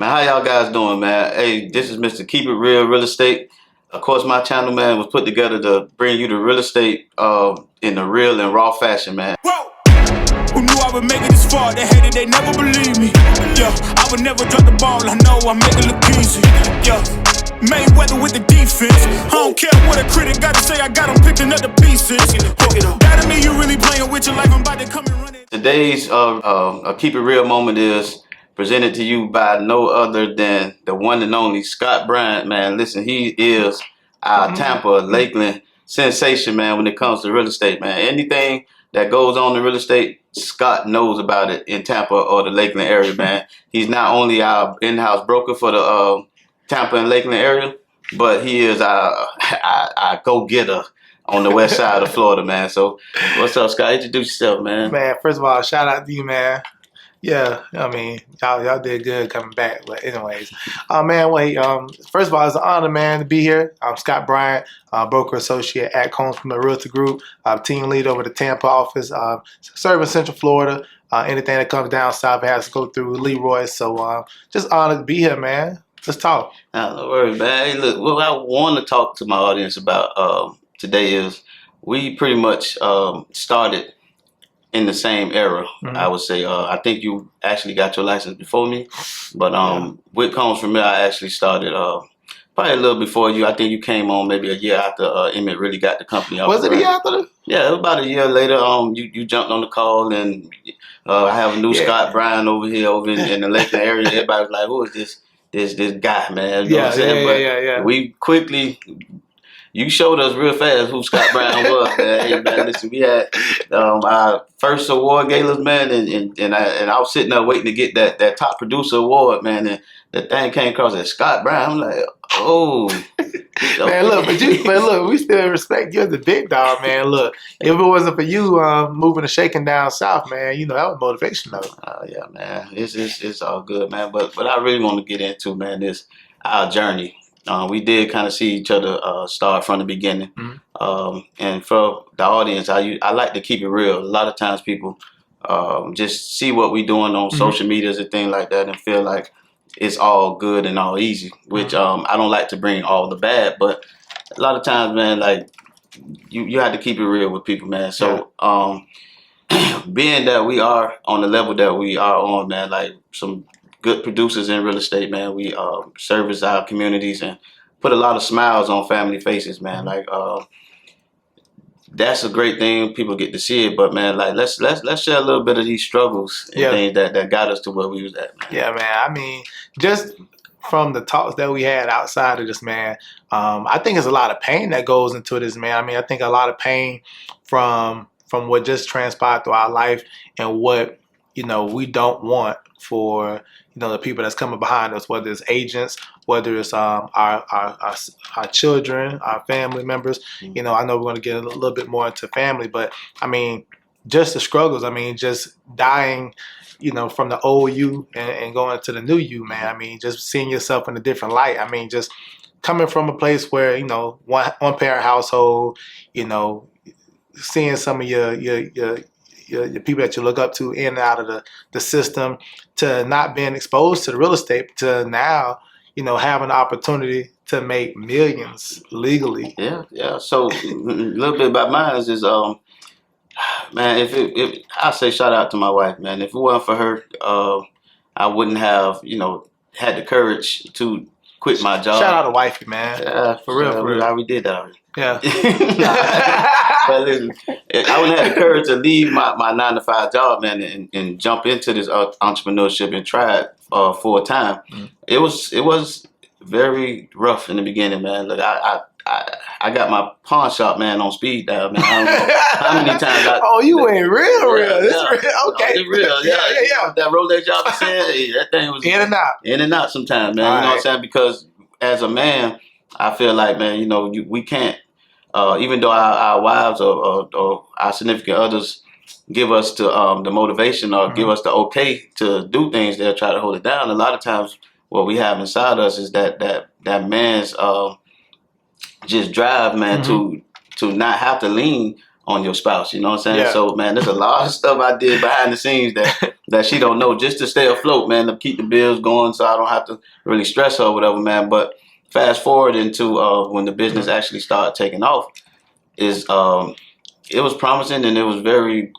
Man, how y'all guys doing, man? Hey, this is Mr. Keep It Real Real Estate. Of course, my channel, man, was put together to bring you the real estate in the real and raw fashion, man. Whoa! Who knew I would make it this far? They hated, they never believed me. Yeah, I would never drop the ball. I know I make it look easy. Yeah, Mayweather with the defense. I don't care what a critic got to say. I got them picking up the pieces. That mean you really playing with your life. I'm about to come and run it. Today's Keep It Real moment is presented to you by no other than the one and only Scott Bryant, man. Listen, he is our Tampa, Lakeland sensation, man, when it comes to real estate, man. Anything that goes on in real estate, Scott knows about it in Tampa or the Lakeland area, man. He's not only our in-house broker for the Tampa and Lakeland area, but he is our go-getter on the west side of Florida, man. So what's up, Scott? Introduce yourself, man. Man, first of all, shout out to you, man. Yeah, I mean, y'all did good coming back. But anyways, first of all, it's an honor, man, to be here. I'm Scott Bryant, broker associate at Combs from the Realtor Group, team lead over the Tampa office, serving Central Florida. Anything that comes down south has to go through Leroy. So just honored to be here, man. Let's talk. No worries, man. Hey, look, what I want to talk to my audience about today is we pretty much started in the same era, I would say. I think you actually got your license before me, but with Combs from here, I actually started probably a little before you. I think you came on maybe a year after Emmett really got the company off. Was it a year after? Yeah, it was about a year later. You jumped on the call, and I have a new Scott Bryant over here in the Lakeland area. Everybody was like, "Who is this guy, man?" You know what I'm saying? Yeah. We quickly. You showed us real fast who Scott Bryant was, man. Hey, man, listen, we had our first award galas, man, and I was sitting there waiting to get that top producer award, man, and the thing came across as Scott Bryant. I'm like, oh. Man, look, but we still respect you as the big dog, man. Look, if it wasn't for you moving and shaking down south, man, you know, that was motivation, though. Yeah, man, it's all good, man. But I really want to get into, man, is our journey. We did kind of see each other start from the beginning. And for the audience, I like to keep it real. A lot of times people just see what we're doing on social medias and things like that and feel like it's all good and all easy, which I don't like to bring all the bad. But a lot of times, man, like you have to keep it real with people, man. So being that we are on the level that we are on, man, like some good producers in real estate, man. We service our communities and put a lot of smiles on family faces, man. Like that's a great thing. People get to see it, but man, like let's share a little bit of these struggles and things that got us to where we was at, man. Yeah, man. I mean, just from the talks that we had outside of this, man, I think there's a lot of pain that goes into this, man. I mean, I think a lot of pain from what just transpired through our life and what, you know, we don't want for, you know, the people that's coming behind us, whether it's agents, whether it's our children, our family members. You know, I know we're going to get a little bit more into family, but I mean, just the struggles. I mean, just dying, you know, from the old you and going to the new you, man. I mean, just seeing yourself in a different light. I mean, just coming from a place where, you know, one parent household, you know, seeing some of your people that you look up to in and out of the system, to not being exposed to the real estate, to now, you know, having the opportunity to make millions legally. Yeah. So a little bit about mine is man, if I say shout out to my wife, man. If it wasn't for her, I wouldn't have, you know, had the courage to quit my job. Shout out to wifey, man. Yeah, for real. We already did that already. Yeah. But listen, I wouldn't have the courage to leave my 9-to-5 job, man, and jump into this entrepreneurship and try it full time. It was very rough in the beginning, man. Look, I got my pawn shop, man, on speed dial, man. I don't know how many times you went real. It's real. Okay. It's real. Yeah. That Rolex job I said, hey, that thing was in and out sometimes, man. You know what I'm saying? Because as a man, I feel like, man, you know, we can't, even though our wives or our significant others give us the motivation or give us the okay to do things, they'll try to hold it down. A lot of times what we have inside us is that man's just drive, man, to not have to lean on your spouse, you know what I'm saying? So, man, there's a lot of stuff I did behind the scenes that that she don't know just to stay afloat, man, to keep the bills going, so I don't have to really stress her or whatever, man. But fast forward into when the business actually started taking off, is it was promising, and it was very,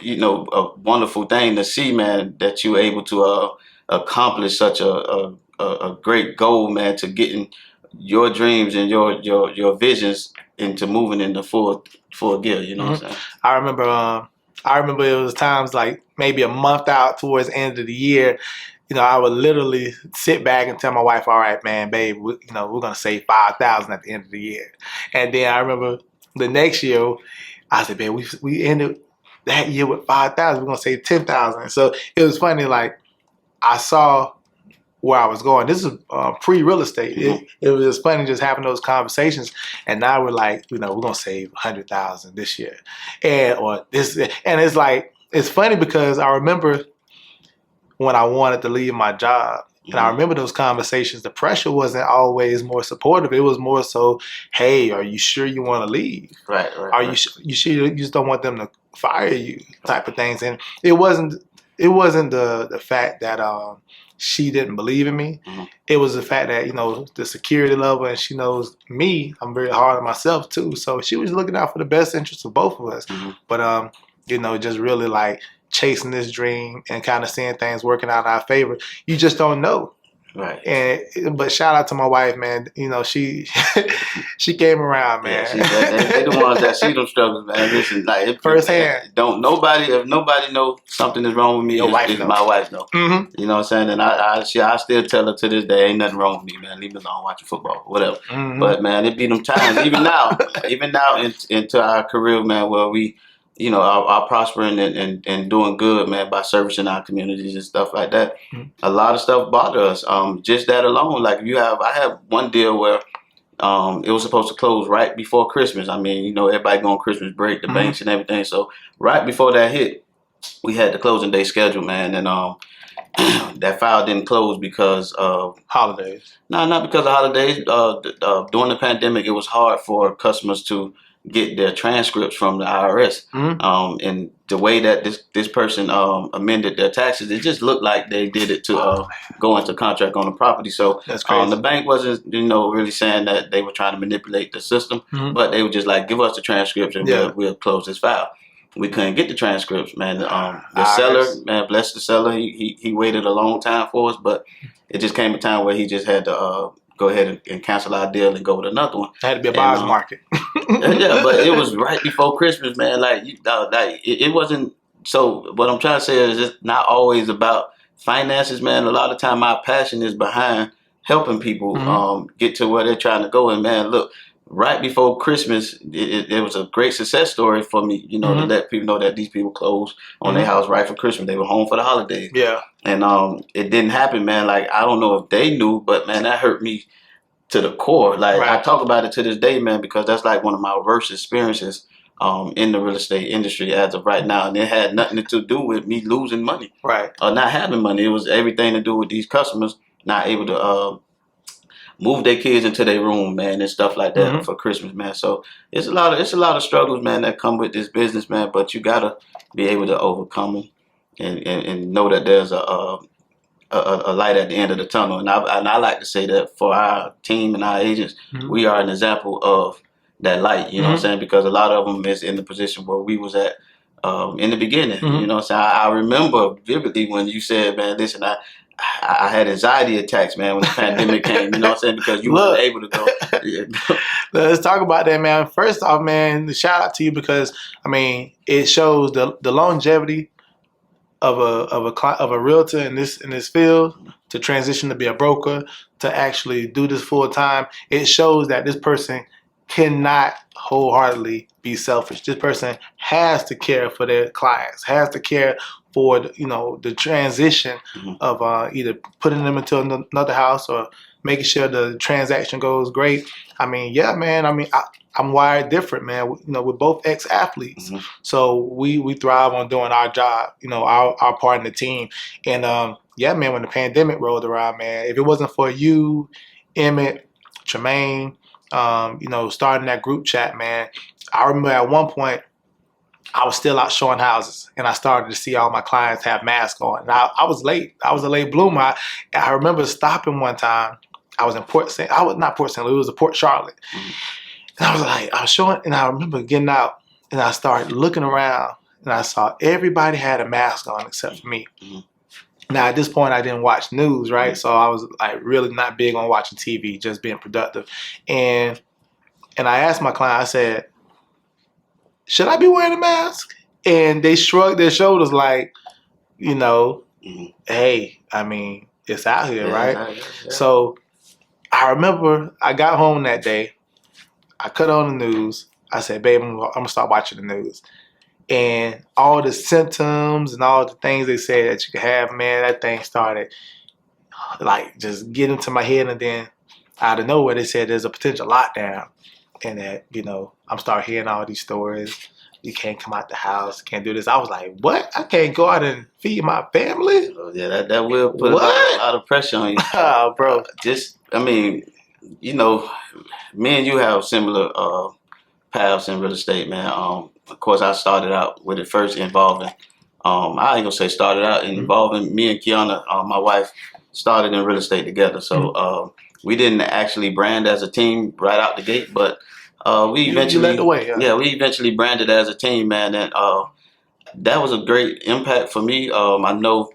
a wonderful thing to see, man, that you were able to accomplish such a great goal, man, to getting your dreams and your visions into moving into full gear. You know what I'm saying? I remember. I remember it was times like maybe a month out towards the end of the year. I would literally sit back and tell my wife, "All right, man, babe, we're gonna save 5,000 at the end of the year." And then I remember the next year, I said, "Babe, we ended that year with 5,000. We're gonna save 10,000." So it was funny. Like I saw where I was going. This is pre-real estate. It was just funny just having those conversations. And now we're like, we're gonna save 100,000 this year, or this. And it's like it's funny because I remember when I wanted to leave my job. And I remember those conversations. The pressure wasn't always more supportive. It was more so, "Hey, are you sure you want to leave? Right. Are you sure you just don't want them to fire you?" Type of things. And it wasn't the fact that she didn't believe in me. It was the fact that the security level, and she knows me. I'm very hard on myself too. So she was looking out for the best interests of both of us. But just really like chasing this dream and kind of seeing things working out in our favor. You just don't know. Right. But shout out to my wife, man. She she came around, man. Yeah, they the ones that see them struggles, man. Listen, like firsthand. If nobody know something is wrong with me, Your wife it's knows. my wife know. You know what I'm saying? And I still tell her to this day, ain't nothing wrong with me, man. Leave me alone, watching football, whatever. But man, it be them times, even now into our career, man, where we, are prospering and doing good, man, by servicing our communities and stuff like that. A lot of stuff bother us. Just that alone, like I have one deal where it was supposed to close right before Christmas. I mean, everybody going Christmas break, the banks and everything. So right before that hit, we had the closing day scheduled, man, and that file didn't close because of holidays. No, not because of holidays. During the pandemic, it was hard for customers to get their transcripts from the IRS. And the way that this person amended their taxes, it just looked like they did it to go into contract on the property. So that's crazy. The bank wasn't, really saying that they were trying to manipulate the system, but they were just like, give us the transcripts and we'll close this file. We couldn't get the transcripts, man. The seller, man, bless the seller. He waited a long time for us, but it just came a time where he just had to go ahead and cancel our deal and go with another one. It had to be a buyer's market. Yeah, but it was right before Christmas, man. It wasn't. So what I'm trying to say is it's not always about finances, man. A lot of time my passion is behind helping people get to where they're trying to go. And man, look, right before Christmas, it was a great success story for me, to let people know that these people closed on their house right for Christmas. They were home for the holidays. Yeah. And it didn't happen, man. Like, I don't know if they knew, but man, that hurt me to the core. Like, I talk about it to this day, man, because that's like one of my worst experiences in the real estate industry as of right now. And it had nothing to do with me losing money. Right. Or not having money. It was everything to do with these customers not able to move their kids into their room, man, and stuff like that for Christmas, man. So it's a lot of struggles, man, that come with this business, man. But you gotta be able to overcome them and know that there's a light at the end of the tunnel. And I like to say that for our team and our agents, we are an example of that light. You know what I'm saying? Because a lot of them is in the position where we was at in the beginning. You know what I'm saying? I remember vividly when you said, man, listen, I had anxiety attacks, man, when the pandemic came, you know what I'm saying? Because you weren't able to go. Let's talk about that, man. First off, man, shout out to you because, I mean, it shows the longevity of a realtor in this field to transition to be a broker, to actually do this full time. It shows that this person cannot wholeheartedly be selfish. This person has to care for their clients, has to care for the transition of either putting them into another house or making sure the transaction goes great. I mean, yeah, man. I mean, I'm wired different, man. We're both ex-athletes, so we thrive on doing our job. Our part in the team. And yeah, man. When the pandemic rolled around, man, if it wasn't for you, Emmett, Tremaine, starting that group chat, man. I remember at one point I was still out showing houses, and I started to see all my clients have masks on. And I was late. I was a late bloomer. I remember stopping one time. I was in Port St. I was not Port St. Louis. It was Port Charlotte. And I was showing, and I remember getting out, and I started looking around, and I saw everybody had a mask on except for me. Now at this point, I didn't watch news, right? So I was like really not big on watching TV, just being productive. And I asked my client, I said, should I be wearing a mask? And they shrugged their shoulders like, hey, I mean, it's out here, right? Yeah. So I remember I got home that day. I cut on the news. I said, babe, I'm going to start watching the news. And all the symptoms and all the things they say that you can have, man, that thing started like just getting to my head. And then out of nowhere, they said there's a potential lockdown. And that, I'm starting hearing all these stories. You can't come out the house, can't do this. I was like, what? I can't go out and feed my family? Oh, yeah, that will put a lot of pressure on you. Oh, bro. Me and you have similar paths in real estate, man. Of course, I started out with it first involving, I ain't gonna say started out involving me and Kiana, my wife, started in real estate together. So we didn't actually brand as a team right out the gate, but we eventually led the way. Yeah, we eventually branded as a team, man, and that was a great impact for me. I know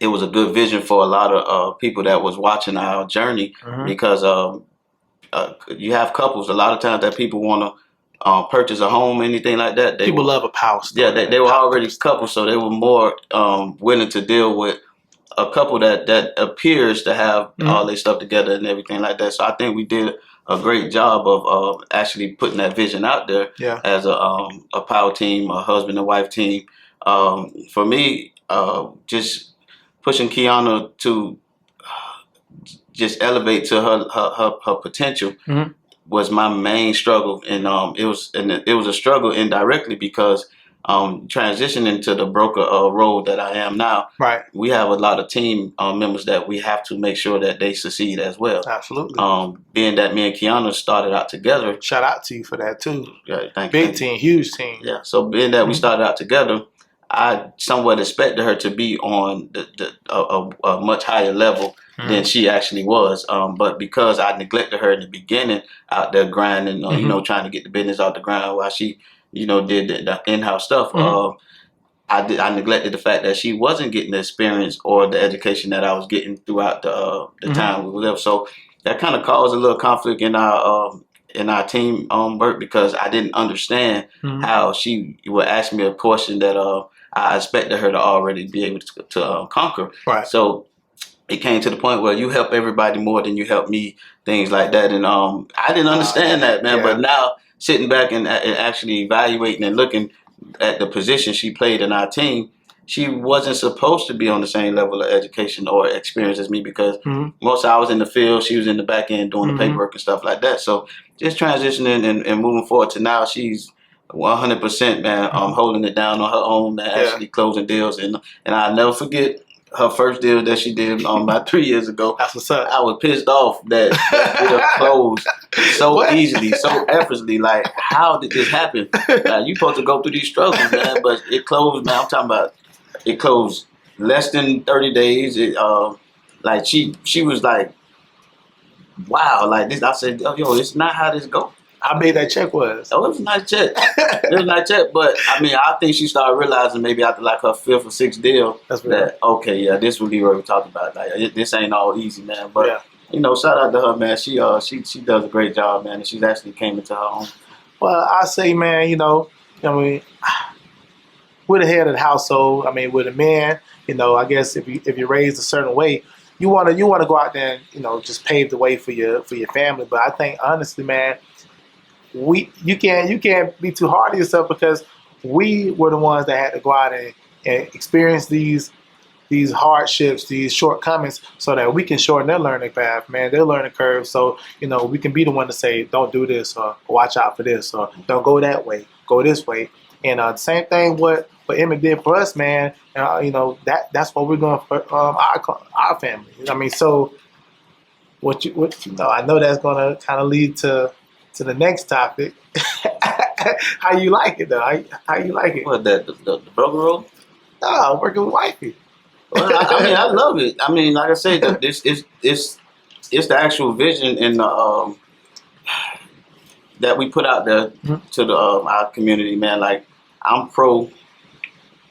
it was a good vision for a lot of people that was watching our journey because you have couples a lot of times that people want to purchase a home, anything like that. People love a power story. Yeah, they were already couples, so they were more willing to deal with a couple that appears to have all their stuff together and everything like that. So I think we did a great job of actually putting that vision out there as a power team, a husband and wife team. For me, just pushing Kiana to just elevate to her potential was my main struggle, and it was a struggle indirectly because transitioning to the broker role that I am now, right? We have a lot of team members that we have to make sure that they succeed as well. Absolutely. Being that me and Kiana started out together, shout out to you for that too. Yeah, thank Big you. Team, huge team. Yeah. So being that we started out together, I somewhat expected her to be on a much higher level than she actually was. But because I neglected her in the beginning, out there grinding, trying to get the business out the ground while she, did the in-house stuff, I neglected the fact that she wasn't getting the experience or the education that I was getting throughout the time we lived. So that kind of caused a little conflict in our team work because I didn't understand how she would ask me a question that I expected her to already be able to conquer. Right. So it came to the point where you help everybody more than you help me, things like that. And I didn't understand that, man. Yeah. But now sitting back and actually evaluating and looking at the position she played in our team, she wasn't supposed to be on the same level of education or experience as me because most I was in the field, she was in the back end doing the paperwork and stuff like that. So just transitioning and moving forward to now, she's 100%, man, holding it down on her own, man, actually closing deals. And I'll never forget her first deal that she did about 3 years ago. That's what's up. I was pissed off that deal closed so easily, so effortlessly. Like, how did this happen? You supposed to go through these struggles, man, but it closed, man. I'm talking about it closed less than 30 days. Like she was like, wow, like this. I said, yo, it's not how this go. How big that check was? Oh, it was a nice check. It was a nice check, but I mean, I think she started realizing maybe after like her 5th or 6th deal okay, yeah, this would be what we're talking about. Like this ain't all easy, man. But shout out to her, man. She does a great job, man, and she's actually came into her own. Well, I say, man, we're the head of the household. I mean, we're the man. I guess if you're raised a certain way, you want to go out there and just pave the way for your family. But I think honestly, man, you can't be too hard on yourself because we were the ones that had to go out and experience these hardships, these shortcomings, so that we can shorten their learning path, man, their learning curve. So we can be the one to say, don't do this, or watch out for this, or don't go that way, go this way. And the same thing what Emmett did for us, man. That's what we're doing for our family. I mean, so I know that's gonna kind of lead to the next topic. How you like it though? How you like it? What the broker role? Oh, working with wifey. Well, I mean, I love it. I mean, like I said, this it's the actual vision and the that we put out there to the our community, man. Like I'm pro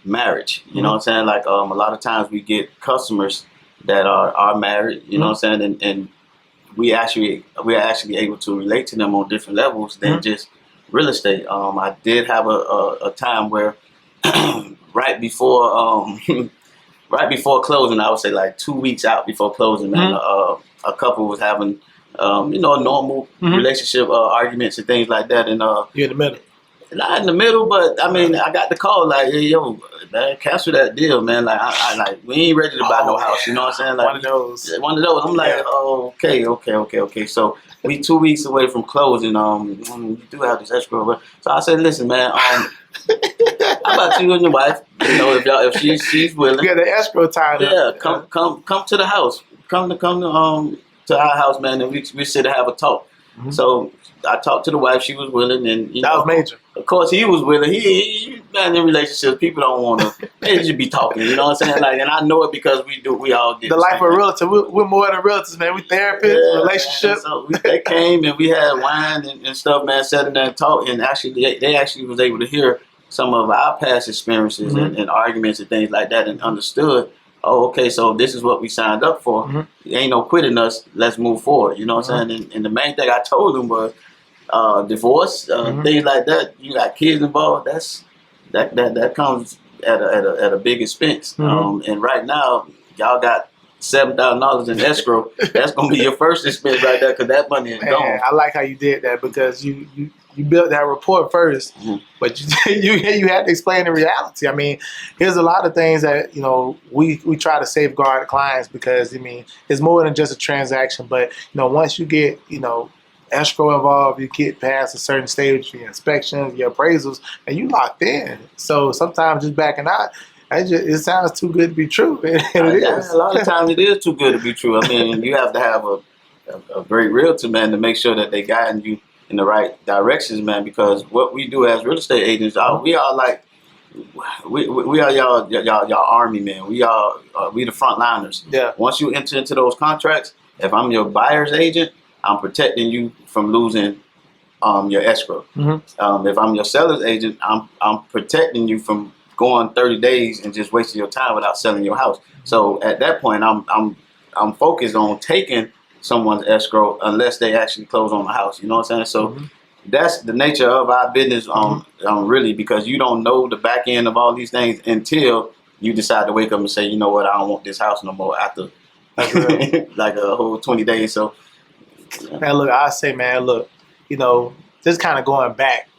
marriage. You know what I'm saying? Like a lot of times we get customers that are married. You know what I'm saying? And we are actually able to relate to them on different levels than just real estate. I did have a time where right before right before closing, I would say like 2 weeks out before closing, man, a couple was having a normal relationship arguments and things like that, and you're in the middle. Not in the middle, but I mean, I got the call like, "Hey, yo, man, cancel that deal, man. Like, I like, we ain't ready to buy no house." You know what I'm saying? Like one of those. I'm like, "Oh, okay." So we 2 weeks away from closing. We do have this escrow. So I said, "Listen, man, how about you and your wife? You know, if she's willing, yeah, the escrow tied up. Come to the house. Come to our house, man, and we sit and have a talk." So I talked to the wife; she was willing, and that was major. Of course, he was willing. He man, in relationships, people don't want to. They just be talking, you know what I'm saying? Like, and I know it because we all did the life of a realtor. We're more than realtors, man. We therapists, relationships. So they came and we had wine and stuff, man. Sat there and talked, and actually, they actually was able to hear some of our past experiences and arguments and things like that, and understood. Oh, okay, so this is what we signed up for. Ain't no quitting us. Let's move forward. You know what I'm saying? And the main thing I told them was divorce, things like that. You got kids involved. That comes at a big expense. And right now, y'all got $7,000 in escrow. That's gonna be your first expense right there because that money is gone. I like how you did that because you built that rapport first, but you had to explain the reality. I mean, there's a lot of things that we try to safeguard the clients because I mean it's more than just a transaction. But once you get escrow involved, you get past a certain stage for your inspections, your appraisals, and you locked in. So sometimes just backing out, it sounds too good to be true. And it is. A lot of times it is too good to be true. I mean, you have to have a great realtor, man, to make sure that they guiding you in the right directions, man, because what we do as real estate agents, we are like, we are y'all army, man. We the frontliners. Yeah. Once you enter into those contracts, if I'm your buyer's agent, I'm protecting you from losing your escrow. If I'm your seller's agent, I'm protecting you from going 30 days and just wasting your time without selling your house. So at that point, I'm focused on taking someone's escrow unless they actually close on the house. You know what I'm saying? So that's the nature of our business, really, because you don't know the back end of all these things until you decide to wake up and say, you know what, I don't want this house no more after like a whole 20 days. So. Man, look, I say, man, look, just kind of going back.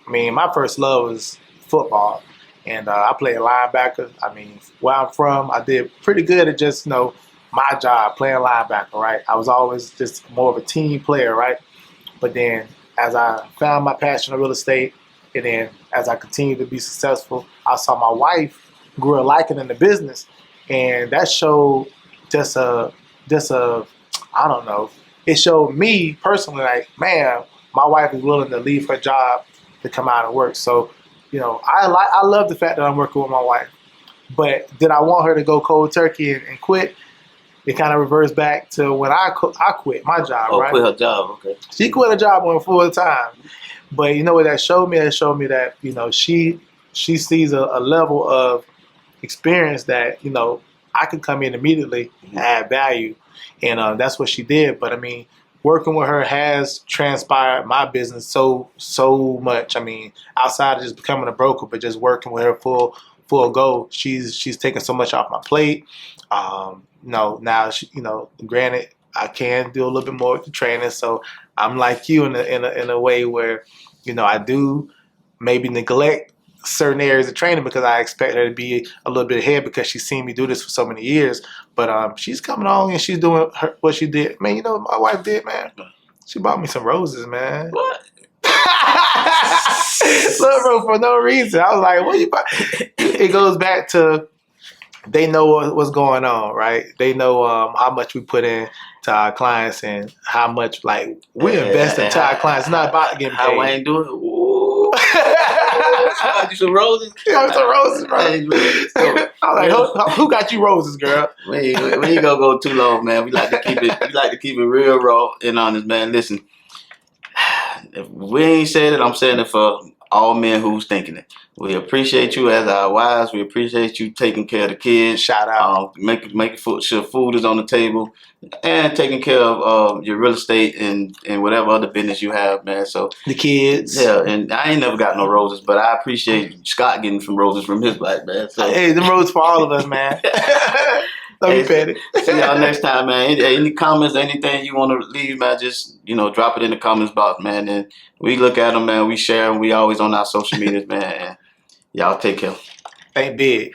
I mean, my first love was football, and I played linebacker. I mean, where I'm from, I did pretty good at just, my job, playing linebacker, right? I was always just more of a team player, right? But then as I found my passion in real estate, and then as I continued to be successful, I saw my wife grew a liking in the business, and that showed just a I don't know. It showed me personally, like, man, my wife is willing to leave her job to come out and work. So, I love the fact that I'm working with my wife. But did I want her to go cold turkey and quit? It kind of reversed back to when I quit my job, right? Quit her job, okay. She quit her job on full time. But you know what that showed me? It showed me that, she sees a level of experience that, I could come in immediately and add value. And that's what she did. But I mean, working with her has transpired my business so much. I mean, outside of just becoming a broker, but just working with her full go, she's taken so much off my plate. Now she, granted, I can do a little bit more with the training. So I'm like you in a way where, I do maybe neglect certain areas of training because I expect her to be a little bit ahead because she's seen me do this for so many years. But she's coming on and she's doing what she did. Man, what my wife did, man? She bought me some roses, man. What? Look, bro, for no reason. I was like, what you buy? It goes back to they know what's going on, right? They know how much we put in to our clients and how much we invest into our clients. It's not about getting paid. How Wayne do it? Ooh. Got you some roses. You got some roses, bro. Hey, man. So, I'm like, who got you roses, girl? we ain't gonna go too long, man. We like to keep it. We like to keep it real, raw, and honest, man. Listen, if we ain't said it, I'm saying it for all men who's thinking it. We appreciate you as our wives. We appreciate you taking care of the kids. Shout out. Making sure food is on the table, and taking care of your real estate and whatever other business you have, man. So The kids. yeah, and I ain't never got no roses, but I appreciate Scott getting some roses from his wife, man. So Hey, them roses for all of us, man. Don't be petty. See y'all next time, man. Any comments, anything you want to leave, man, just, drop it in the comments box, man. And we look at them, man. We share them. We always on our social medias, man. And y'all take care. Think big.